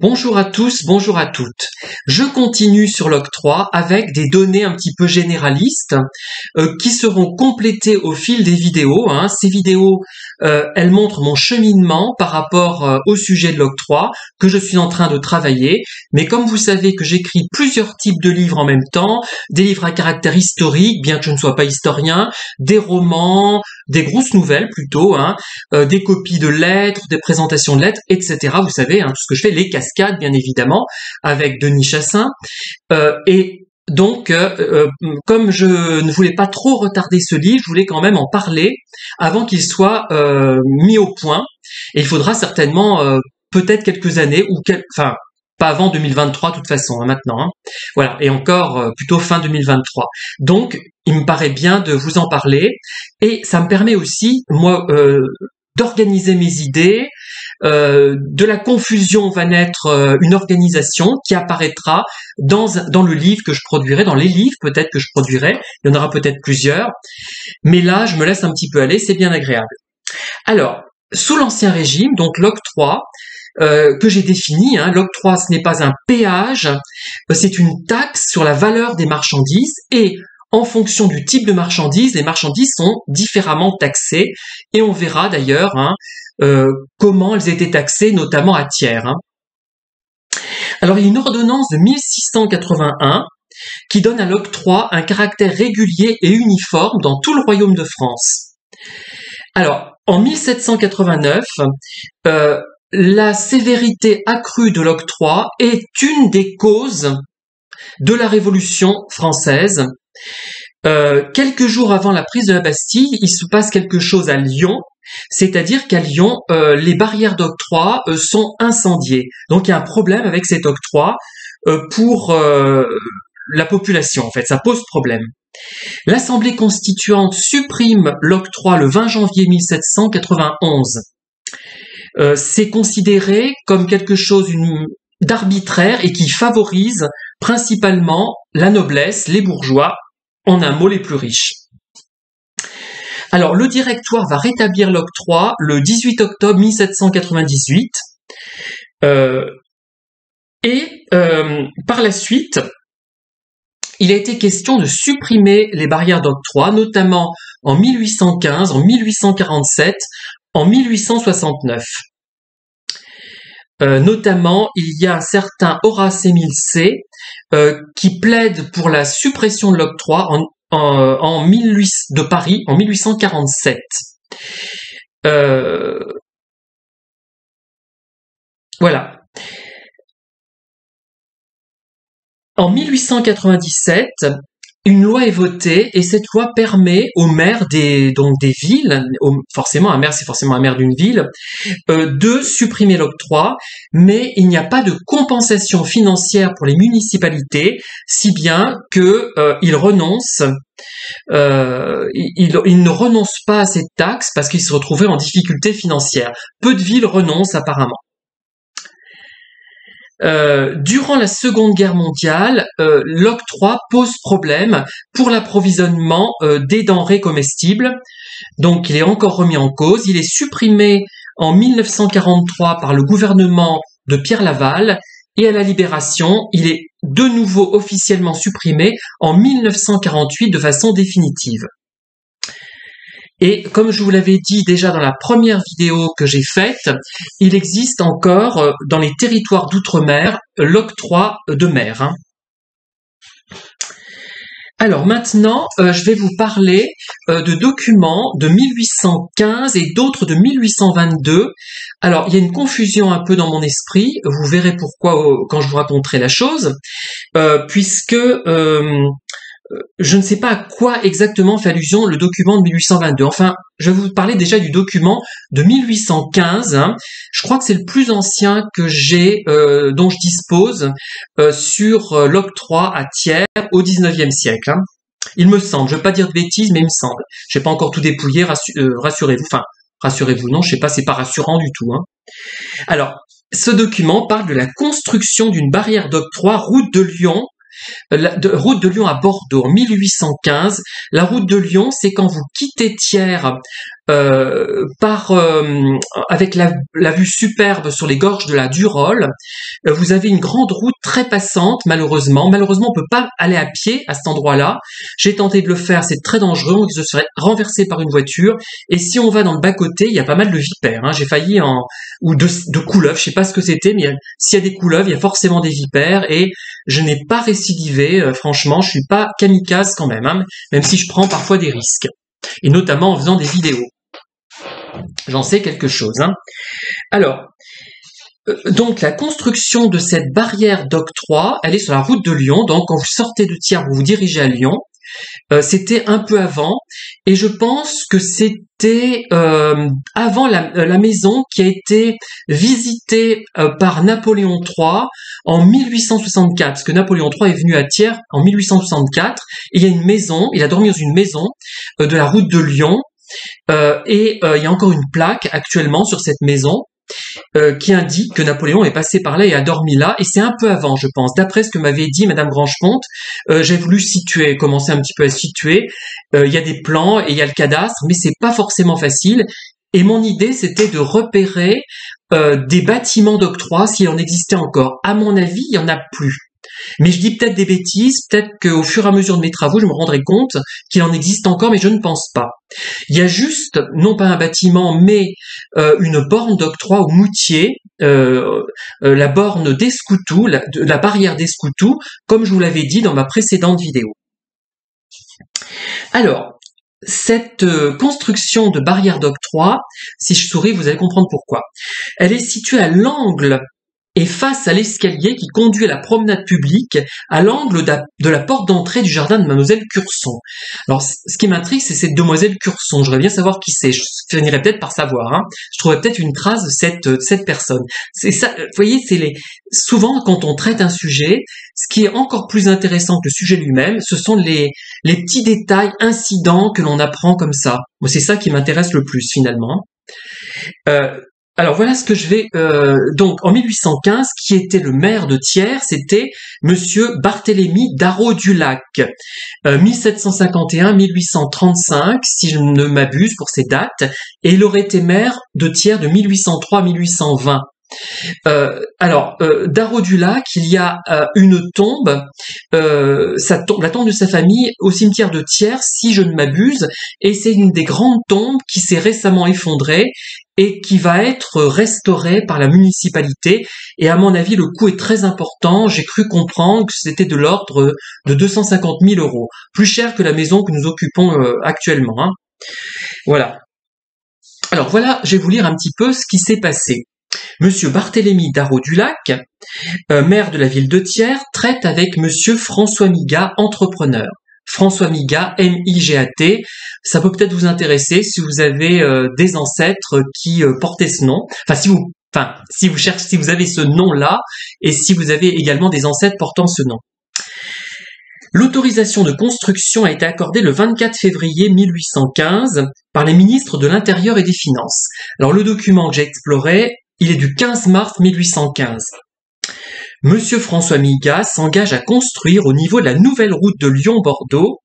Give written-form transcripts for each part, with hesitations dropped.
Bonjour à tous, bonjour à toutes. Je continue sur l'octroi avec des données un petit peu généralistes qui seront complétées au fil des vidéos. Ces vidéos, elles montrent mon cheminement par rapport au sujet de l'octroi que je suis en train de travailler. Mais comme vous savez que j'écris plusieurs types de livres en même temps, des livres à caractère historique, bien que je ne sois pas historien, des romans, des grosses nouvelles plutôt, des copies de lettres, des présentations de lettres, etc. Vous savez, tout ce que je fais, les cascades bien évidemment, avec Denis Chassin. Et donc, comme je ne voulais pas trop retarder ce livre, je voulais quand même en parler avant qu'il soit mis au point. Et il faudra certainement peut-être quelques années, enfin, pas avant 2023 de toute façon, maintenant. Voilà, et encore plutôt fin 2023. Donc, il me paraît bien de vous en parler. Et ça me permet aussi, moi, d'organiser mes idées. De la confusion va naître une organisation qui apparaîtra dans le livre que je produirai, dans les livres peut-être que je produirai. Il y en aura peut-être plusieurs. Mais là, je me laisse un petit peu aller, c'est bien agréable. Alors, sous l'Ancien Régime, donc l'octroi, que j'ai défini, l'octroi ce n'est pas un péage, c'est une taxe sur la valeur des marchandises et en fonction du type de marchandises, les marchandises sont différemment taxées et on verra d'ailleurs comment elles étaient taxées, notamment à tiers. Alors il y a une ordonnance de 1681 qui donne à l'octroi un caractère régulier et uniforme dans tout le royaume de France. Alors en 1789, la sévérité accrue de l'octroi est une des causes de la Révolution française. Quelques jours avant la prise de la Bastille, il se passe quelque chose à Lyon, c'est-à-dire qu'à Lyon, les barrières d'octroi sont incendiées. Donc il y a un problème avec cet octroi pour la population, en fait, ça pose problème. L'Assemblée constituante supprime l'octroi le 20 janvier 1791. C'est considéré comme quelque chose d'arbitraire et qui favorise principalement la noblesse, les bourgeois, en un mot les plus riches. Alors le Directoire va rétablir l'octroi le 18 octobre 1798 par la suite, il a été question de supprimer les barrières d'octroi, notamment en 1815, en 1847, en 1869. Notamment, il y a un certain Horace-Émile C. Qui plaide pour la suppression de l'octroi de Paris en 1847. Voilà. En 1897, une loi est votée et cette loi permet aux maires des villes, forcément un maire c'est forcément un maire d'une ville, de supprimer l'octroi, mais il n'y a pas de compensation financière pour les municipalités, si bien que ils renoncent, ils ne renoncent pas à cette taxe parce qu'ils se retrouvaient en difficulté financière. Peu de villes renoncent apparemment. Durant la Seconde Guerre mondiale, l'octroi pose problème pour l'approvisionnement des denrées comestibles. Donc il est encore remis en cause. Il est supprimé en 1943 par le gouvernement de Pierre Laval et à la Libération, il est de nouveau officiellement supprimé en 1948 de façon définitive. Et comme je vous l'avais dit déjà dans la première vidéo que j'ai faite, il existe encore dans les territoires d'outre-mer l'octroi de mer. Alors maintenant, je vais vous parler de documents de 1815 et d'autres de 1822. Alors, il y a une confusion un peu dans mon esprit, vous verrez pourquoi quand je vous raconterai la chose, puisque je ne sais pas à quoi exactement fait allusion le document de 1822. Enfin, je vais vous parler déjà du document de 1815. Je crois que c'est le plus ancien que j'ai, dont je dispose sur l'octroi à tiers au 19e siècle. Il me semble, je ne veux pas dire de bêtises, mais il me semble. Je n'ai pas encore tout dépouillé, rassurez-vous. Enfin, rassurez-vous, non, je sais pas, c'est pas rassurant du tout. Alors, ce document parle de la construction d'une barrière d'octroi route de Lyon, route de Lyon à Bordeaux en 1815. La route de Lyon, c'est quand vous quittez Thiers avec la vue superbe sur les gorges de la Durolle. Vous avez une grande route très passante, malheureusement. Malheureusement, on peut pas aller à pied à cet endroit-là. J'ai tenté de le faire, c'est très dangereux, on se serait renversé par une voiture. Et si on va dans le bas-côté, il y a pas mal de vipères, hein. J'ai failli ou de couleuvres, je sais pas ce que c'était, mais s'il y a des couleuvres, il y a forcément des vipères, et je n'ai pas récidivé, franchement, je suis pas kamikaze quand même, hein, même si je prends parfois des risques. Et notamment en faisant des vidéos. J'en sais quelque chose, hein. Alors, donc la construction de cette barrière d'octroi, elle est sur la route de Lyon. Donc quand vous sortez de Thiers, vous vous dirigez à Lyon. C'était un peu avant, et je pense que c'était avant la maison qui a été visitée par Napoléon III en 1864, parce que Napoléon III est venu à Thiers en 1864, et il y a une maison, il a dormi dans une maison de la route de Lyon, et il y a encore une plaque actuellement sur cette maison qui indique que Napoléon est passé par là et a dormi là, et c'est un peu avant, je pense, d'après ce que m'avait dit Madame Grange-Ponte. J'ai voulu commencer un petit peu à situer. Il y a des plans et il y a le cadastre, mais c'est pas forcément facile. Et mon idée, c'était de repérer des bâtiments d'octroi s'il en existait encore. À mon avis, il y en a plus. Mais je dis peut-être des bêtises, peut-être qu'au fur et à mesure de mes travaux, je me rendrai compte qu'il en existe encore, mais je ne pense pas. Il y a juste, non pas un bâtiment, mais une borne d'octroi au Moutier, la borne d'Escoutou, la barrière d'Escoutou, comme je vous l'avais dit dans ma précédente vidéo. Alors, cette construction de barrière d'octroi, si je souris, vous allez comprendre pourquoi. Elle est située à l'angle et face à l'escalier qui conduit à la promenade publique, à l'angle de la porte d'entrée du jardin de Mademoiselle Curson. Alors, ce qui m'intrigue, c'est cette demoiselle Curson. J'aimerais bien savoir qui c'est. Je finirais peut-être par savoir, hein. Je trouverais peut-être une trace de cette personne. C'est ça, vous voyez, souvent, quand on traite un sujet, ce qui est encore plus intéressant que le sujet lui-même, ce sont les petits détails, incidents que l'on apprend comme ça. Moi, c'est ça qui m'intéresse le plus, finalement. Alors voilà ce que je vais... donc en 1815, qui était le maire de Thiers, c'était Monsieur Barthélemy Darreau-du-Lac. 1751-1835, si je ne m'abuse pour ces dates, et il aurait été maire de Thiers de 1803 à 1820. Darreau-du-Lac, il y a une tombe, la tombe de sa famille au cimetière de Thiers, si je ne m'abuse, et c'est une des grandes tombes qui s'est récemment effondrée et qui va être restaurée par la municipalité. Et à mon avis, le coût est très important. J'ai cru comprendre que c'était de l'ordre de 250 000 €, plus cher que la maison que nous occupons actuellement, hein. Voilà. Alors voilà, je vais vous lire un petit peu ce qui s'est passé. Monsieur Barthélemy Darreau-du-Lac, maire de la ville de Thiers, traite avec Monsieur François Migat, entrepreneur. François Migat, M-I-G-A-T, ça peut peut-être vous intéresser si vous avez des ancêtres qui portaient ce nom. Si vous avez ce nom-là, et si vous avez également des ancêtres portant ce nom. L'autorisation de construction a été accordée le 24 février 1815 par les ministres de l'Intérieur et des Finances. Alors le document que j'ai exploré, il est du 15 mars 1815. Monsieur François Migat s'engage à construire au niveau de la nouvelle route de Lyon-Bordeaux,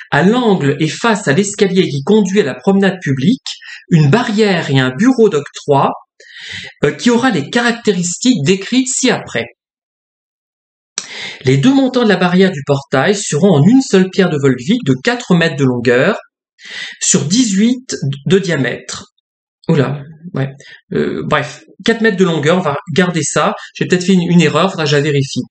à l'angle et face à l'escalier qui conduit à la promenade publique, une barrière et un bureau d'octroi qui aura les caractéristiques décrites ci-après. Les deux montants de la barrière du portail seront en une seule pierre de Volvic de 4 mètres de longueur sur 18 de diamètre. Oula, ouais. Bref, 4 mètres de longueur, on va garder ça. J'ai peut-être fait une erreur, faudra que je la vérifie.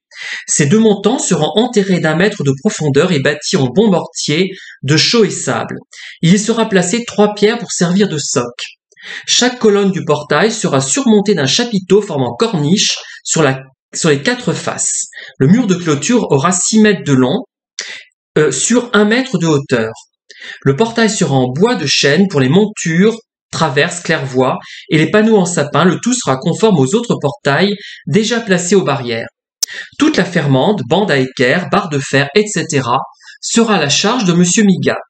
Ces deux montants seront enterrés d'1 mètre de profondeur et bâtis en bon mortier de chaux et sable. Il y sera placé 3 pierres pour servir de socle. Chaque colonne du portail sera surmontée d'un chapiteau formant corniche sur les 4 faces. Le mur de clôture aura 6 mètres de long sur 1 mètre de hauteur. Le portail sera en bois de chêne pour les montures, traverses, claire-voie, et les panneaux en sapin, le tout sera conforme aux autres portails déjà placés aux barrières. Toute la fermande, bande à équerre, barre de fer, etc. sera à la charge de Monsieur Migat.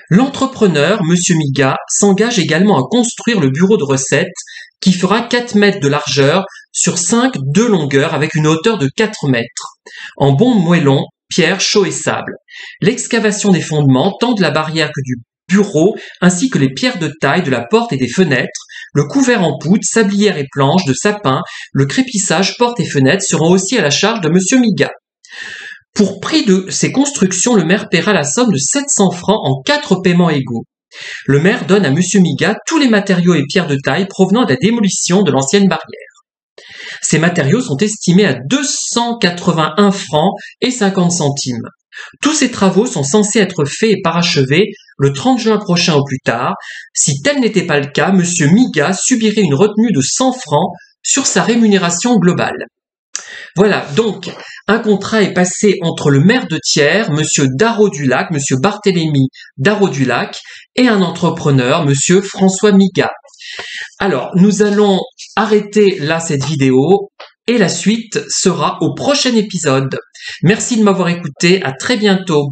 L'entrepreneur, Monsieur Migat, s'engage également à construire le bureau de recette qui fera 4 mètres de largeur sur 5 de longueur avec une hauteur de 4 mètres, en bon moellon, pierre, chaux et sable. L'excavation des fondements, tant de la barrière que du bureaux, ainsi que les pierres de taille de la porte et des fenêtres, le couvert en poutre, sablière et planches de sapin, le crépissage, porte et fenêtres seront aussi à la charge de Monsieur Migat. Pour prix de ces constructions, le maire paiera la somme de 700 francs en 4 paiements égaux. Le maire donne à Monsieur Migat tous les matériaux et pierres de taille provenant de la démolition de l'ancienne barrière. Ces matériaux sont estimés à 281 francs et 50 centimes. Tous ces travaux sont censés être faits et parachevés le 30 juin prochain au plus tard. Si tel n'était pas le cas, Monsieur Migat subirait une retenue de 100 francs sur sa rémunération globale. Voilà, donc, un contrat est passé entre le maire de Thiers, Monsieur Darrault-du-Lac, Monsieur Barthélemy Darrault-du-Lac, et un entrepreneur, Monsieur François Migat. Alors, nous allons arrêter là cette vidéo et la suite sera au prochain épisode. Merci de m'avoir écouté, à très bientôt.